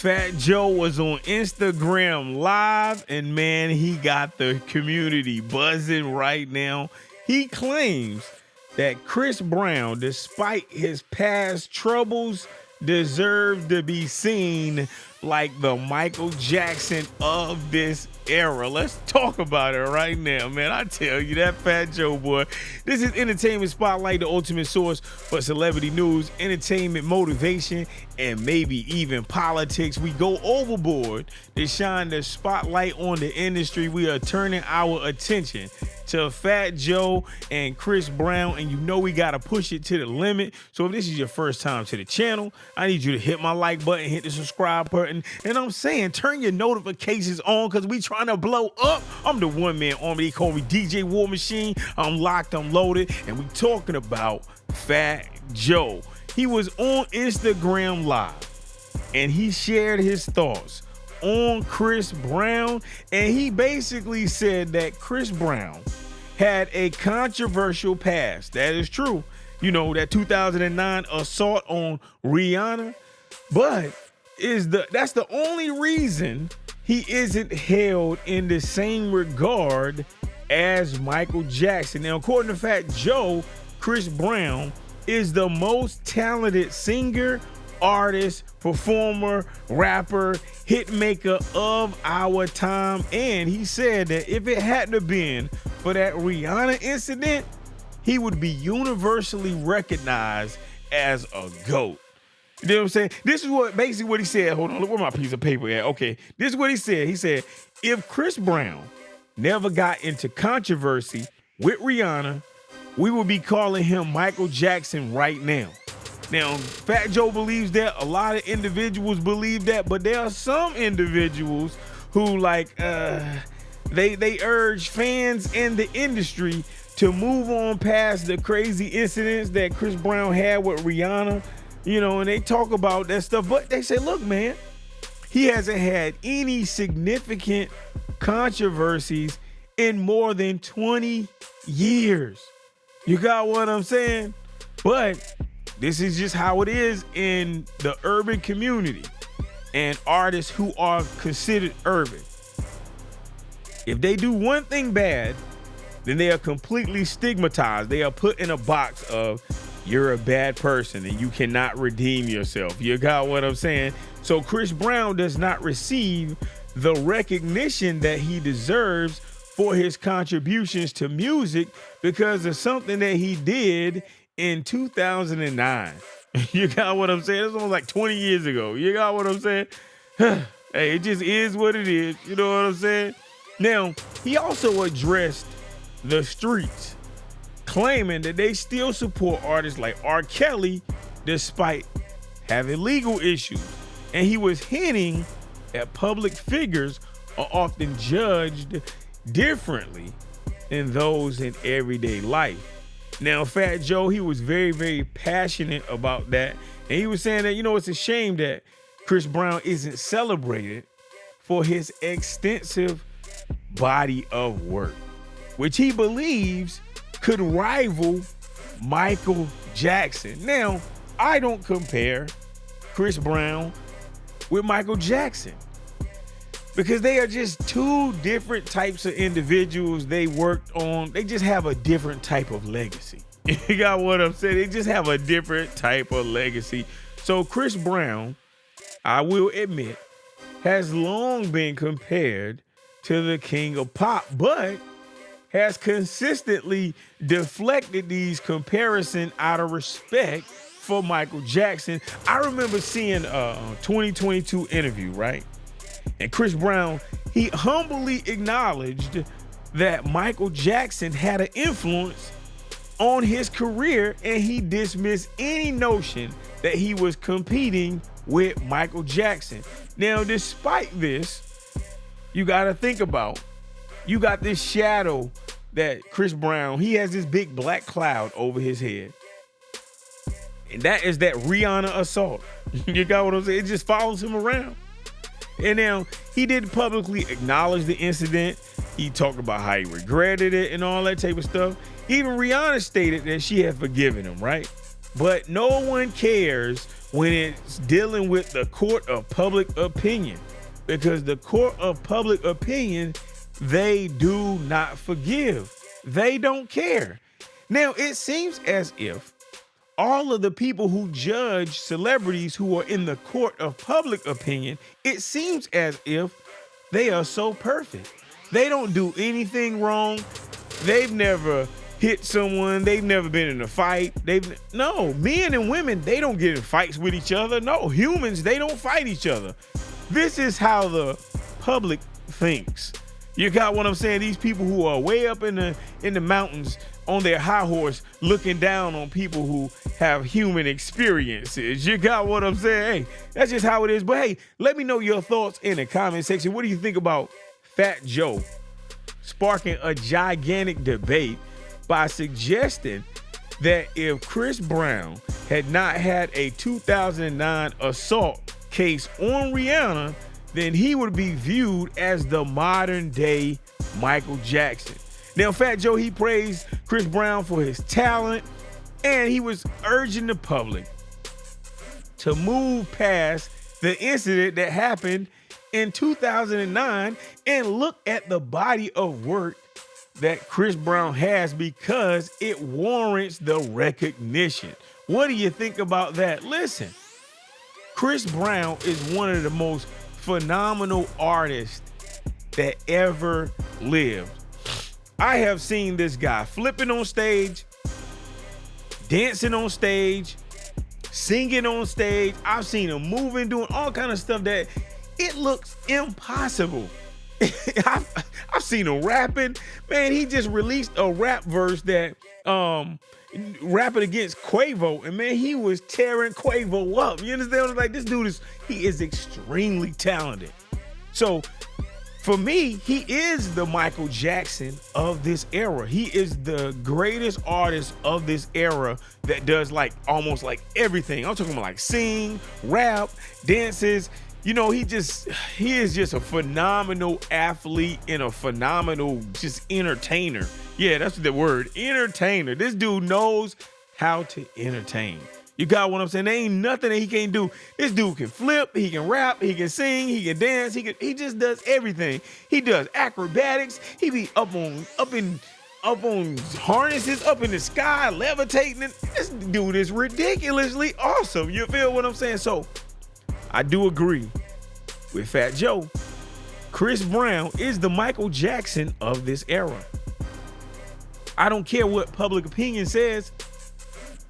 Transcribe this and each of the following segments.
Fat Joe was on Instagram Live, and man, he got the community buzzing right now. He claims that Chris Brown, despite his past troubles, deserved to be seen like the Michael Jackson of this era. Let's talk about it right now, man. I tell you, that Fat Joe boy. This is Entertainment Spotlight, the ultimate source for celebrity news, entertainment, motivation, and maybe even politics. We go overboard to shine the spotlight on the industry. We are turning our attention to Fat Joe and Chris Brown, and you know we got to push it to the limit. So if this is your first time to the channel, I need you to hit my like button, hit the subscribe button, and I'm saying turn your notifications on because we trying to blow up. I'm the one-man army. They call me DJ War Machine. I'm locked, I'm loaded, and we talking about Fat Joe. He was on Instagram Live, and he shared his thoughts on Chris Brown, and he basically said that Chris Brown had a controversial past. That is true. You know, that 2009 assault on Rihanna, but that's the only reason he isn't held in the same regard as Michael Jackson. Now, according to Fat Joe, Chris Brown is the most talented singer, artist, performer, rapper, hit maker of our time. And he said that if it hadn't have been for that Rihanna incident, he would be universally recognized as a GOAT. You know what I'm saying? This is basically what he said. Hold on, look where my piece of paper at. Okay, this is what he said. He said, if Chris Brown never got into controversy with Rihanna, we would be calling him Michael Jackson right now. Now, Fat Joe believes that. A lot of individuals believe that, but there are some individuals who they urge fans in the industry to move on past the crazy incidents that Chris Brown had with Rihanna, you know, and they talk about that stuff, but they say, look, man, he hasn't had any significant controversies in more than 20 years. You got what I'm saying? But this is just how it is in the urban community and artists who are considered urban. If they do one thing bad, then they are completely stigmatized. They are put in a box of, you're a bad person and you cannot redeem yourself. You got what I'm saying? So Chris Brown does not receive the recognition that he deserves for his contributions to music because of something that he did in 2009. You got what I'm saying? It's almost like 20 years ago. You got what I'm saying? Hey, it just is what it is. You know what I'm saying? Now, he also addressed the streets, claiming that they still support artists like R. Kelly despite having legal issues. And he was hinting that public figures are often judged differently than those in everyday life. Now, Fat Joe, he was very, very passionate about that. And he was saying that, you know, it's a shame that Chris Brown isn't celebrated for his extensive body of work, which he believes could rival Michael Jackson. Now, I don't compare Chris Brown with Michael Jackson because they are just two different types of individuals. They just have a different type of legacy. You got what I'm saying? They just have a different type of legacy. So Chris Brown, I will admit, has long been compared to the king of pop, but has consistently deflected these comparisons out of respect for Michael Jackson. I remember seeing a 2022 interview, right? And Chris Brown, he humbly acknowledged that Michael Jackson had an influence on his career, and he dismissed any notion that he was competing with Michael Jackson. Now, despite this, you got to think about, you got this shadow that Chris Brown, he has this big black cloud over his head. And that is that Rihanna assault. You got what I'm saying? It just follows him around. And now, he didn't publicly acknowledge the incident. He talked about how he regretted it and all that type of stuff. Even Rihanna stated that she had forgiven him, right? But no one cares when it's dealing with the court of public opinion, because the court of public opinion, they do not forgive. They don't care. Now, it seems as if all of the people who judge celebrities who are in the court of public opinion, it seems as if they are so perfect. They don't do anything wrong. They've never hit someone. They've never been in a fight. No, men and women, they don't get in fights with each other. No, humans, they don't fight each other. This is how the public thinks. You got what I'm saying? These people who are way up in the mountains on their high horse looking down on people who have human experiences. You got what I'm saying? Hey, that's just how it is. But hey, let me know your thoughts in the comment section. What do you think about Fat Joe sparking a gigantic debate by suggesting that if Chris Brown had not had a 2009 assault case on Rihanna, then he would be viewed as the modern day Michael Jackson. Now, Fat Joe, he praised Chris Brown for his talent, and he was urging the public to move past the incident that happened in 2009 and look at the body of work that Chris Brown has, because it warrants the recognition. What do you think about that? Listen, Chris Brown is one of the most phenomenal artists that ever lived. I have seen this guy flipping on stage, dancing on stage, singing on stage. I've seen him moving, doing all kind of stuff that it looks impossible. I've seen him rapping. Man, he just released a rap verse that rapping against Quavo, and man, he was tearing Quavo up. You understand? Like, this dude he is extremely talented. So for me, he is the Michael Jackson of this era. He is the greatest artist of this era that does like almost like everything. I'm talking about like sing, rap, dances. You know, he is just a phenomenal athlete and a phenomenal just entertainer. Yeah, that's the word, entertainer. This dude knows how to entertain. You got what I'm saying? There ain't nothing that he can't do. This dude can flip, he can rap, he can sing, he can dance, he just does everything. He does acrobatics. He be up on harnesses, up in the sky, levitating. This dude is ridiculously awesome. You feel what I'm saying? So I do agree with Fat Joe. Chris Brown is the Michael Jackson of this era. I don't care what public opinion says.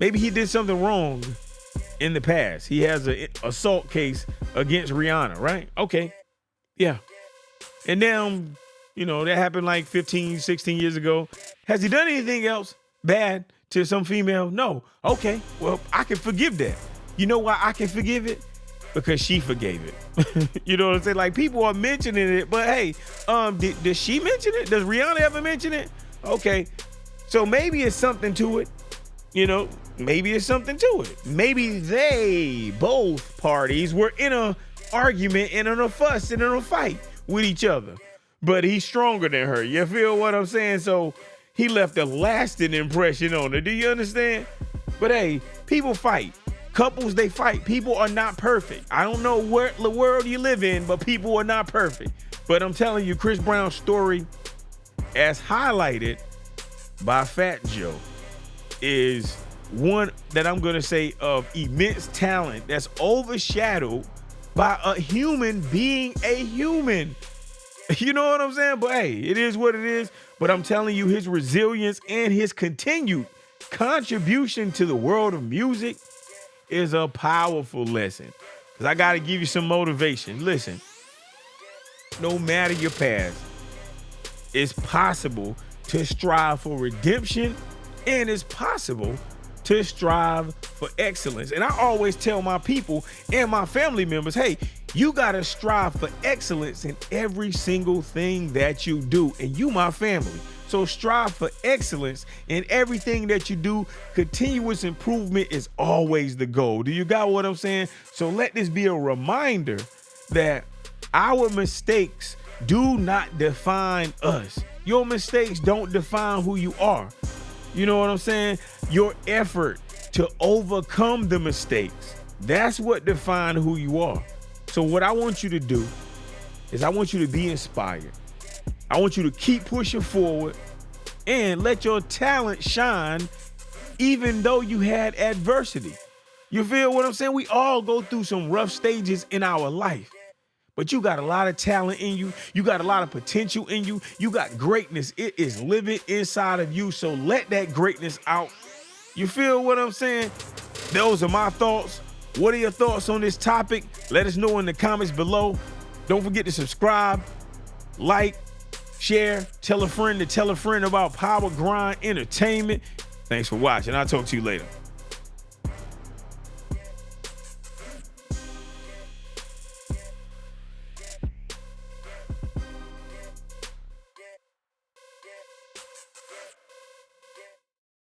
Maybe he did something wrong in the past. He has an assault case against Rihanna, right? Okay. Yeah. And now, you know, that happened like 15, 16 years ago. Has he done anything else bad to some female? No. Okay. Well, I can forgive that. You know why I can forgive it? Because she forgave it. You know what I'm saying? Like, people are mentioning it, but hey, did she mention it? Does Rihanna ever mention it? Okay. So maybe it's something to it. You know, maybe it's something to it. Maybe they, both parties, were in a argument and in a fuss and in a fight with each other. But he's stronger than her. You feel what I'm saying? So he left a lasting impression on her. Do you understand? But hey, people fight. Couples, they fight. People are not perfect. I don't know where the world you live in, but people are not perfect. But I'm telling you, Chris Brown's story, as highlighted by Fat Joe, is one that I'm going to say of immense talent that's overshadowed by a human being a human. You know what I'm saying? But hey, it is what it is. But I'm telling you, his resilience and his continued contribution to the world of music is a powerful lesson. Because I got to give you some motivation. Listen, no matter your past, it's possible to strive for redemption, and it's possible to strive for excellence. And I always tell my people and my family members, hey, you got to strive for excellence in every single thing that you do. And you, my family. So strive for excellence in everything that you do. Continuous improvement is always the goal. Do you got what I'm saying? So let this be a reminder that our mistakes do not define us. Your mistakes don't define who you are. You know what I'm saying? Your effort to overcome the mistakes. That's what defines who you are. So what I want you to do is I want you to be inspired. I want you to keep pushing forward and let your talent shine even though you had adversity. You feel what I'm saying? We all go through some rough stages in our life, but you got a lot of talent in you. You got a lot of potential in you. You got greatness. It is living inside of you. So let that greatness out. You feel what I'm saying? Those are my thoughts. What are your thoughts on this topic? Let us know in the comments below. Don't forget to subscribe, like, share, tell a friend to tell a friend about Power Grind Entertainment. Thanks for watching. I'll talk to you later.